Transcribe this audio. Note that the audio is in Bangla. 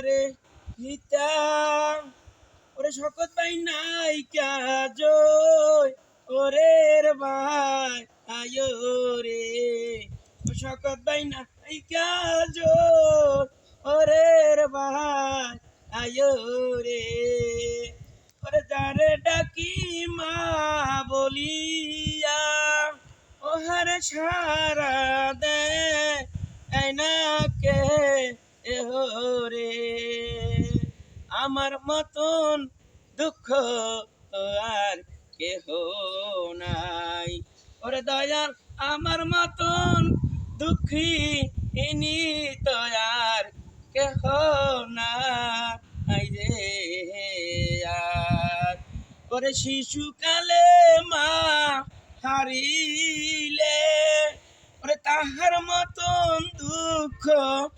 রে হিতা ওরে শকত ভাই নাই কাজয় ওরে রে ভাই আয়ো রে ও শকত ভাই নাই কাজয় ওরে রে ভাই আয়ো রে ওরে যারে ডাকি মা বলিয়া ওহারে সারা দে আইনাকে এহরে আমার মতন দুঃখ আর কেহ নাই ওরে দয়াল আমার মতন দুঃখী ইনি তো আর কেহ নাই রে আর ওরে শিশুকালে মা হারিলে ওরে তাহার মতন দুঃখ